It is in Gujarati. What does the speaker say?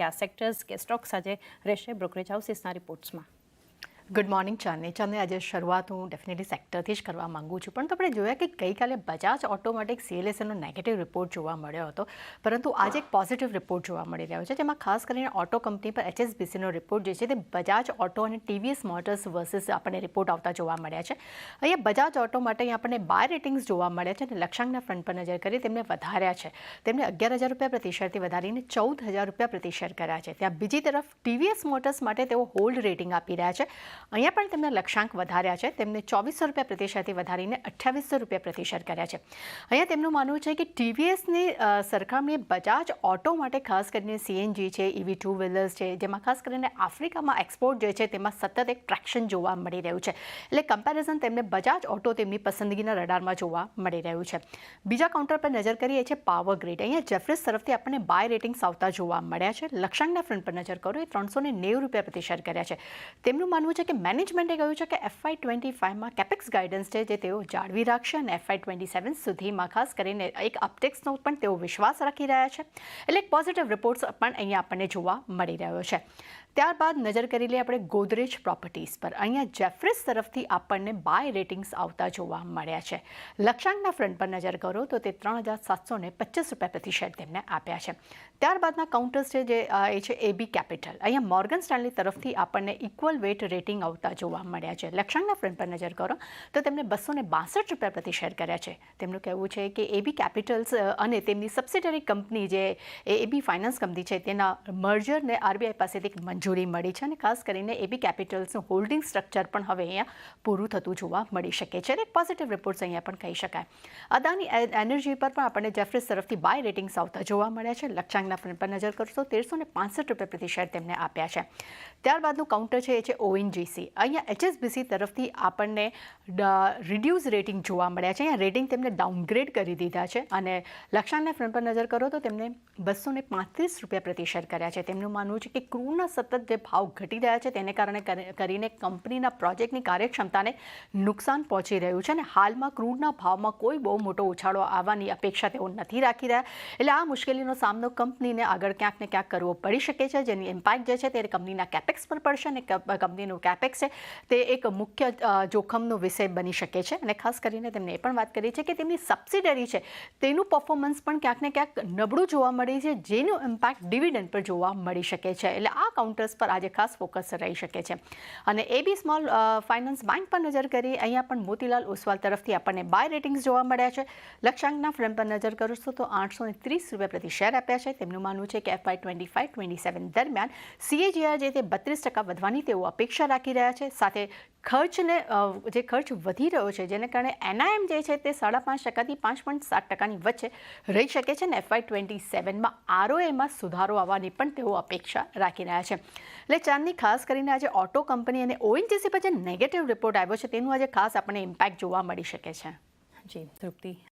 કયા સેક્ટર્સ કે સ્ટોક્સ આજે રહેશે બ્રોકરેજ હાઉસીસના રિપોર્ટ્સમાં? ગુડ મોર્નિંગ ચાંદની આજે શરૂઆત હું ડેફિનેટલી સેક્ટરથી જ કરવા માગું છું, પણ આપણે જોયા કે ગઈકાલે બજાજ ઓટોમેટિક CLSનો નેગેટિવ રિપોર્ટ જોવા મળ્યો હતો, પરંતુ આજે એક પોઝિટિવ રિપોર્ટ જોવા મળી રહ્યો છે, જેમાં ખાસ કરીને ઓટો કંપની પર HSBCનો રિપોર્ટ જે છે તે બજાજ ઓટો અને TVS મોટર્સ વર્સિસ આપણને રિપોર્ટ આવતા જોવા મળ્યા છે. અહીંયા બજાજ ઓટો માટે અહીંયા આપણને બાય રેટિંગ્સ જોવા મળ્યા છે અને લક્ષ્યાંકના ફ્રન્ટ પર નજર કરીએ તેમને વધાર્યા છે. તેમને 11,000 રૂપિયા પ્રતિ શેરથી વધારીને 14,000 રૂપિયા પ્રતિ શેર કર્યા છે. ત્યાં બીજી તરફ TVS મોટર્સ માટે તેઓ હોલ્ડ રેટિંગ આપી રહ્યા છે. અહીંયા પણ તેમના લક્ષ્યાંક વધાર્યા છે. તેમને 2,400 રૂપિયા પ્રતિ શેરથી વધારીને 2,800 રૂપિયા પ્રતિ શેર કર્યા છે. અહીંયા તેમનું માનવું છે કે TVSની સરખામણીએ બજાજ ઓટો માટે ખાસ કરીને CNG છે, EV ટુ વ્હીલર્સ છે, જેમાં ખાસ કરીને આફ્રિકામાં એક્સપોર્ટ જે છે તેમાં સતત એક ટ્રેક્શન જોવા મળી રહ્યું છે. એટલે કમ્પેરિઝન તેમને બજાજ ઓટો તેમની પસંદગીના રડારમાં જોવા મળી રહ્યું છે. બીજા કાઉન્ટર પર નજર કરીએ છીએ પાવર ગ્રીડ. અહીંયા જેફરીસ તરફથી આપણને બાય રેટિંગ્સ આવતા જોવા મળ્યા છે. લક્ષ્યાંકના ફ્રન્ટ પર નજર કરો એ 390 રૂપિયા પ્રતિ શેર કર્યા છે. તેમનું માનવું છે કે મેનેજમેન્ટે કહ્યું છે કે FY25માં કેપેક્સ ગાઈડન્સ છે જે તેઓ જાળવી રાખશે અને FY27 સુધીમાં ખાસ કરીને એક અપટેક્સનો પણ તેઓ વિશ્વાસ રાખી રહ્યા છે. એટલે એક પોઝિટિવ રિપોર્ટ્સ પણ અહીંયા આપણને જોવા મળી રહ્યો છે. ત્યારબાદ નજર કરી લઈએ આપણે ગોદરેજ પ્રોપર્ટીઝ પર. અહીંયા જેફરીસ તરફથી આપણને બાય રેટિંગ્સ આવતા જોવા મળ્યા છે. લક્ષ્યાંકના ફ્રન્ટ પર નજર કરો તો તે 3,725 રૂપિયા પ્રતિ શેર તેમને આપ્યા છે. ત્યારબાદના કાઉન્ટર્સ છે જે એ છે AB કેપિટલ. અહીંયા મોર્ગન સ્ટેનલી તરફથી આપણને ઇક્વલ વેટ રેટિંગ આવતા જોવા મળ્યા છે. લક્ષ્યાંકના ફ્રન્ટ પર નજર કરો તો તેમને 262 રૂપિયા પ્રતિ શેર કર્યા છે. તેમનું કહેવું છે કે AB કેપિટલ્સ અને તેમની સબસિડરી કંપની જે AB ફાઇનાન્સ કંપની છે તેના મર્જરને RBI પાસેથી મંજૂરી મળી છે અને ખાસ કરીને AB કેપિટલ્સનું હોલ્ડિંગ સ્ટ્રક્ચર પણ હવે અહીંયા પૂરું થતું જોવા મળી શકે છે. એક પોઝિટિવ રિપોર્ટ્સ અહીંયા પણ કહી શકાય. અદાની એનર્જી પર પણ આપણને જેફરીસ તરફથી બાય રેટિંગ્સ આવતા જોવા મળ્યા છે. લક્ષ્યાંકના ફ્રન્ટ પર નજર કરશો 1,365 રૂપિયા પ્રતિ શેર તેમને આપ્યા છે. ત્યારબાદનું કાઉન્ટર છે એ છે ONGC. અહીંયા HSBC તરફથી આપણને રિડ્યુસ રેટિંગ જોવા મળ્યા છે. અહીંયા રેટિંગ તેમને ડાઉનગ્રેડ કરી દીધા છે અને લક્ષ્યાંકના ફ્રન્ટ પર નજર કરો તો તેમને 235 રૂપિયા પ્રતિ શેર કર્યા છે. તેમનું માનવું છે કે ક્રૂડના સતત જે ભાવ ઘટી રહ્યા છે તેને કારણે કરીને કંપનીના પ્રોજેક્ટની કાર્યક્ષમતાને નુકસાન પહોંચી રહ્યું છે અને હાલમાં ક્રૂડના ભાવમાં કોઈ બહુ મોટો ઉછાળો આવવાની અપેક્ષા તેઓ નથી રાખી રહ્યા. એટલે આ મુશ્કેલીનો સામનો કંપનીને આગળ ક્યાંક ને ક્યાંક કરવો પડી શકે છે, જેની ઇમ્પેક્ટ જે છે તે કંપનીના કેપેક્સ પર પડશે અને કંપનીનું કેપેક્સ છે તે એક મુખ્ય જોખમનો વિષય બની શકે છે. અને ખાસ કરીને તેમને એ પણ વાત કરી છે કે તેમની સબસિડરી છે તેનું પરફોર્મન્સ પણ ક્યાંક ને ક્યાંક નબળું જોવા મળે છે, જેનું ઇમ્પેક્ટ ડિવિડન્ડ પર જોવા મળી શકે છે. એટલે આ કાઉન્ટર્સ પર આજે ખાસ ફોકસ રહી શકે છે. અને AB સ્મોલ ફાઇનાન્સ બેંક પર નજર કરીએ. અહીંયા પણ મોતીલાલ ઓસવાલ તરફથી આપણને બાય રેટિંગ્સ જોવા મળ્યા છે. લક્ષ્યાંકના ફ્રન્ટ પર નજર કરશો તો 830 રૂપિયા પ્રતિ શેર આપ્યા છે. તેમનું માનવું છે કે FY25-27 દરમિયાન CAGR જે તે 32% વધવાની તેઓ અપેક્ષા રાખી રહ્યા છે. સાથે જે ખર્ચ વધી રહ્યો છે જેને કારણે NIM જે છે તે 5.5%થી 5.7%ની વચ્ચે રહી શકે છે અને FY27માં ROAમાં સુધારો આવવાની પણ તેઓ અપેક્ષા રાખી રહ્યા છે. એટલે ચાંદની ખાસ કરીને આજે ઓટો કંપની અને ONGC પર જે નેગેટિવ રિપોર્ટ આવ્યો છે તેનું આજે ખાસ આપણને ઇમ્પેક્ટ જોવા મળી શકે છે. જી તૃપ્તિ.